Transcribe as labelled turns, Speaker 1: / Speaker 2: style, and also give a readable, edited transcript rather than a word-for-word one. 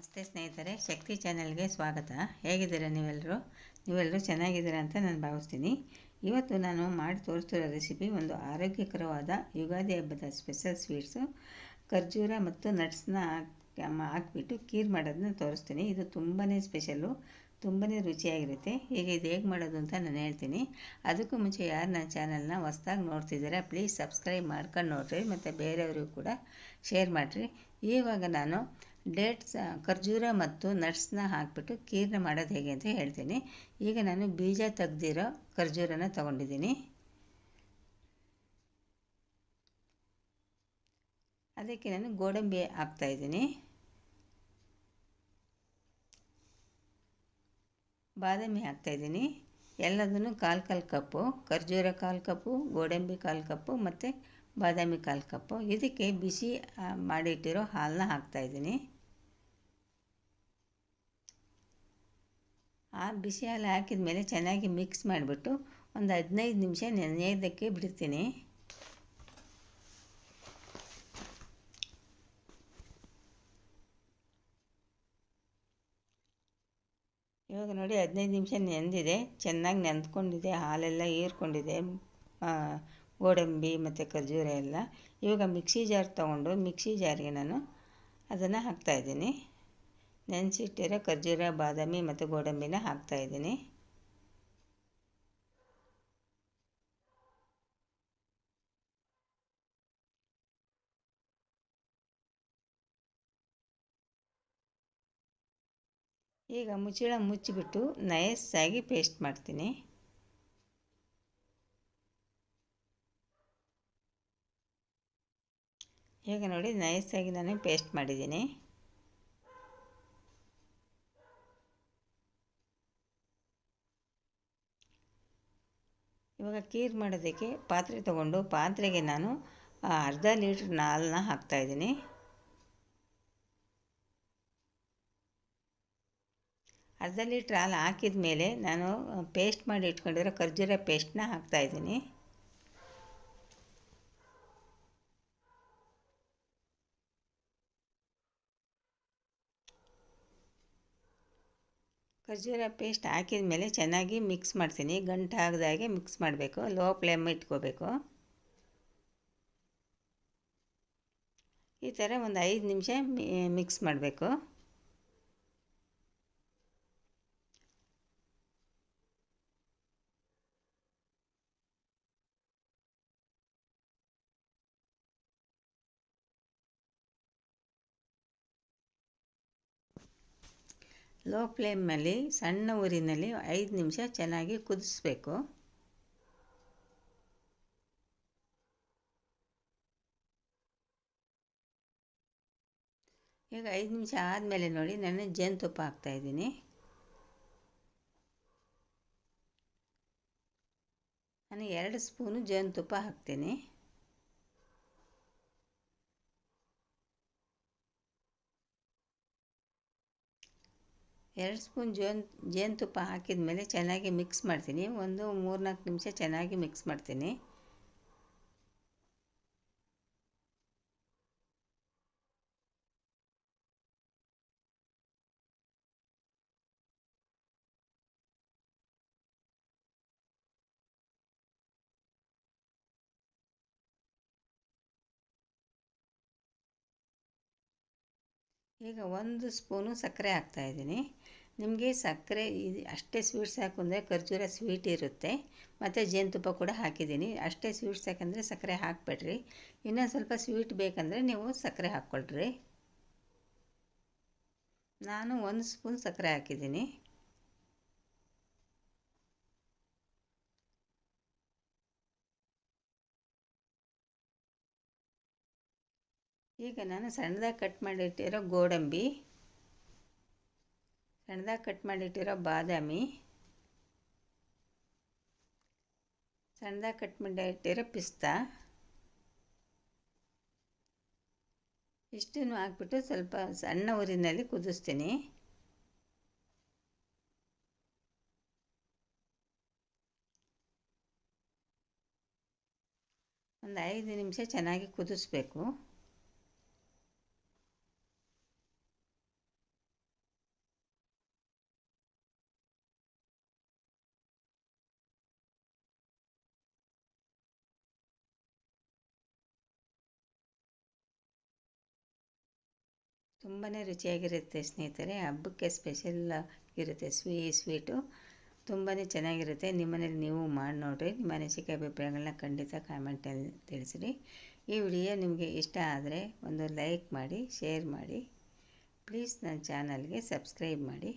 Speaker 1: ನಮಸ್ತೆ ಸ್ನೇಹಿತರೆ, ಶಕ್ತಿ ಚಾನೆಲ್ಗೆ ಸ್ವಾಗತ. ಹೇಗಿದ್ದೀರಾ ನೀವೆಲ್ಲರೂ ಚೆನ್ನಾಗಿದ್ದೀರಾ ಅಂತ ನಾನು ಭಾವಿಸ್ತೀನಿ. ಇವತ್ತು ನಾನು ಮಾಡಿ ತೋರಿಸ್ತಿರೋ ರೆಸಿಪಿ ಒಂದು ಆರೋಗ್ಯಕರವಾದ ಯುಗಾದಿ ಹಬ್ಬದ ಸ್ಪೆಷಲ್ ಸ್ವೀಟ್ಸು. ಖರ್ಜೂರ ಮತ್ತು ನಟ್ಸ್ನ ಹಾಕ್ಬಿಟ್ಟು ಖೀರ್ ಮಾಡೋದನ್ನ ತೋರಿಸ್ತೀನಿ. ಇದು ತುಂಬಾ ಸ್ಪೆಷಲ್ಲು, ತುಂಬಾ ರುಚಿಯಾಗಿರುತ್ತೆ. ಈಗ ಇದು ಹೇಗೆ ಮಾಡೋದು ಅಂತ ನಾನು ಹೇಳ್ತೀನಿ. ಅದಕ್ಕೂ ಮುಂಚೆ ಯಾರು ನನ್ನ ಚಾನಲ್ನ ಹೊಸ್ದಾಗಿ ನೋಡ್ತಿದ್ದೀರಾ ಪ್ಲೀಸ್ ಸಬ್ಸ್ಕ್ರೈಬ್ ಮಾಡ್ಕೊಂಡು ನೋಡಿರಿ ಮತ್ತು ಬೇರೆಯವ್ರಿಗೂ ಕೂಡ ಶೇರ್ ಮಾಡಿರಿ. ಇವಾಗ ನಾನು ಡೇಟ್ಸ್, ಖರ್ಜೂರ ಮತ್ತು ನಟ್ಸ್ನ ಹಾಕಿಬಿಟ್ಟು ಖೀರನ್ನ ಮಾಡೋದು ಹೇಗೆ ಅಂತ ಹೇಳ್ತೀನಿ. ಈಗ ನಾನು ಬೀಜ ತೆಗೆದಿರೋ ಖರ್ಜೂರನ ತೊಗೊಂಡಿದ್ದೀನಿ. ಅದಕ್ಕೆ ನಾನು ಗೋಡಂಬಿ ಹಾಕ್ತಾಯಿದ್ದೀನಿ, ಬಾದಾಮಿ ಹಾಕ್ತಾಯಿದ್ದೀನಿ. ಎಲ್ಲದನ್ನು ಕಾಲು ಕಪ್ಪು, ಖರ್ಜೂರ 1/4 ಕಪ್ಪು, ಗೋಡಂಬಿ 1/4 ಕಪ್ಪು ಮತ್ತು ಬಾದಾಮಿ 1/4 ಕಪ್ಪು. ಇದಕ್ಕೆ ಬಿಸಿ ಮಾಡಿಟ್ಟಿರೋ ಹಾಲನ್ನ ಹಾಕ್ತಾಯಿದ್ದೀನಿ. ಆ ಬಿಸಿ ಹಾಲು ಹಾಕಿದ ಮೇಲೆ ಚೆನ್ನಾಗಿ ಮಿಕ್ಸ್ ಮಾಡಿಬಿಟ್ಟು ಒಂದು 15 ನಿಮಿಷ ನೆನೆಯೋದಕ್ಕೆ ಬಿಡ್ತೀನಿ. ಇವಾಗ ನೋಡಿ 15 ನಿಮಿಷ ನೆಂದಿದೆ, ಚೆನ್ನಾಗಿ ನೆಂದ್ಕೊಂಡಿದೆ, ಹಾಲೆಲ್ಲ ಹೀರ್ಕೊಂಡಿದೆ, ಗೋಡಂಬಿ ಮತ್ತು ಖರ್ಜೂರ ಎಲ್ಲ. ಇವಾಗ ಮಿಕ್ಸಿ ಜಾರ್ ತೊಗೊಂಡು ಮಿಕ್ಸಿ ಜಾರ್ಗೆ ನಾನು ಅದನ್ನು ಹಾಕ್ತಾಯಿದ್ದೀನಿ. ನೆನೆಸಿಟ್ಟಿರೋ ಖರ್ಜೂರ, ಬಾದಾಮಿ ಮತ್ತು ಗೋಡಂಬಿನ ಹಾಕ್ತಾಯಿದ್ದೀನಿ. ಈಗ ಮುಚ್ಚಳ ಮುಚ್ಚಿಬಿಟ್ಟು ನೈಸಾಗಿ ಪೇಸ್ಟ್ ಮಾಡ್ತೀನಿ. ಈಗ ನೋಡಿ ನೈಸಾಗಿ ನಾನು ಪೇಸ್ಟ್ ಮಾಡಿದ್ದೀನಿ. ಇವಾಗ ಖೀರ್ ಮಾಡೋದಕ್ಕೆ ಪಾತ್ರೆ ತೊಗೊಂಡು ಪಾತ್ರೆಗೆ ನಾನು ಅರ್ಧ ಲೀಟ್ರ್ ಹಾಲನ್ನ ಹಾಕ್ತಾಯಿದ್ದೀನಿ. ಅರ್ಧ ಲೀಟ್ರ್ ಹಾಲು ಹಾಕಿದ ಮೇಲೆ ನಾನು ಪೇಸ್ಟ್ ಮಾಡಿ ಇಟ್ಕೊಂಡಿರೋ ಖರ್ಜೂರ ಪೇಸ್ಟನ್ನ ಹಾಕ್ತಾಯಿದ್ದೀನಿ. ಖರ್ಜೂರ ಪೇಸ್ಟ್ ಹಾಕಿದ ಮೇಲೆ ಚೆನ್ನಾಗಿ ಮಿಕ್ಸ್ ಮಾಡ್ತೀನಿ. ಗಂಟು ಆಗದಾಗೆ ಮಿಕ್ಸ್ ಮಾಡಬೇಕು, ಲೋ ಫ್ಲೇಮ್ ಇಟ್ಕೋಬೇಕು. ಈ ಥರ ಒಂದು 5 ನಿಮಿಷ ಮಿಕ್ಸ್ ಮಾಡಬೇಕು. ಲೋ ಫ್ಲೇಮಲ್ಲಿ ಸಣ್ಣ ಉರಿನಲ್ಲಿ 5 ನಿಮಿಷ ಚೆನ್ನಾಗಿ ಕುದಿಸ್ಬೇಕು. ಈಗ 5 ನಿಮಿಷ ಆದಮೇಲೆ ನೋಡಿ ನಾನು ಜೇನುತುಪ್ಪ ಹಾಕ್ತಾಯಿದ್ದೀನಿ. ನಾನು 2 ಸ್ಪೂನು ಜೇನುತುಪ್ಪ ಹಾಕ್ತೀನಿ. ಎರಡು ಸ್ಪೂನ್ ಜೇನುತುಪ್ಪ ಹಾಕಿದ ಮೇಲೆ ಚೆನ್ನಾಗಿ ಮಿಕ್ಸ್ ಮಾಡ್ತೀನಿ. ಒಂದು 3-4 ನಿಮಿಷ ಚೆನ್ನಾಗಿ ಮಿಕ್ಸ್ ಮಾಡ್ತೀನಿ. ಈಗ 1 ಸ್ಪೂನು ಸಕ್ಕರೆ ಹಾಕ್ತಾಯಿದ್ದೀನಿ. ನಿಮಗೆ ಸಕ್ಕರೆ ಅಷ್ಟೇ ಸ್ವೀಟ್ ಸಾಕು ಅಂದರೆ ಖರ್ಜೂರ ಸ್ವೀಟ್ ಇರುತ್ತೆ, ಮತ್ತು ಜೇನುತುಪ್ಪ ಕೂಡ ಹಾಕಿದ್ದೀನಿ. ಅಷ್ಟೇ ಸ್ವೀಟ್ ಸಾಕಂದರೆ ಸಕ್ಕರೆ ಹಾಕಬೇಡ್ರಿ. ಇನ್ನೂ ಸ್ವಲ್ಪ ಸ್ವೀಟ್ ಬೇಕಂದರೆ ನೀವು ಸಕ್ಕರೆ ಹಾಕ್ಕೊಳ್ರಿ. ನಾನು 1 ಸ್ಪೂನ್ ಸಕ್ಕರೆ ಹಾಕಿದ್ದೀನಿ. ಈಗ ನಾನು ಸಣ್ಣದಾಗಿ ಕಟ್ ಮಾಡಿಟ್ಟಿರೋ ಗೋಡಂಬಿ, ಸಣ್ಣದಾಗಿ ಕಟ್ ಮಾಡಿಟ್ಟಿರೋ ಬಾದಾಮಿ, ಸಣ್ಣದಾಗಿ ಕಟ್ ಮಾಡಿಟ್ಟಿರೋ ಪಿಸ್ತಾ ಇಷ್ಟನ್ನು ಹಾಕ್ಬಿಟ್ಟು ಸ್ವಲ್ಪ ಸಣ್ಣ ಉರಿನಲ್ಲಿ ಕುದಿಸ್ತೀನಿ. ಒಂದು 5 ನಿಮಿಷ ಚೆನ್ನಾಗಿ ಕುದಿಸ್ಬೇಕು. ತುಂಬಾ ರುಚಿಯಾಗಿರುತ್ತೆ ಸ್ನೇಹಿತರೆ. ಹಬ್ಬಕ್ಕೆ ಸ್ಪೆಷಲ್ ಇರುತ್ತೆ ಸ್ವೀಟು. ತುಂಬಾ ಚೆನ್ನಾಗಿರುತ್ತೆ. ನಿಮ್ಮನೇಲಿ ನೀವು ಮಾಡಿ ನೋಡಿರಿ. ನಿಮ್ಮ ಅನಿಸಿಕೆ ಅಭಿಪ್ರಾಯಗಳನ್ನ ಖಂಡಿತ ಕಾಮೆಂಟಲ್ಲಿ ತಿಳಿಸಿರಿ. ಈ ವಿಡಿಯೋ ನಿಮಗೆ ಇಷ್ಟ ಆದರೆ ಒಂದು ಲೈಕ್ ಮಾಡಿ, ಶೇರ್ ಮಾಡಿ. ಪ್ಲೀಸ್ ನನ್ನ ಚಾನಲ್ಗೆ ಸಬ್ಸ್ಕ್ರೈಬ್ ಮಾಡಿ.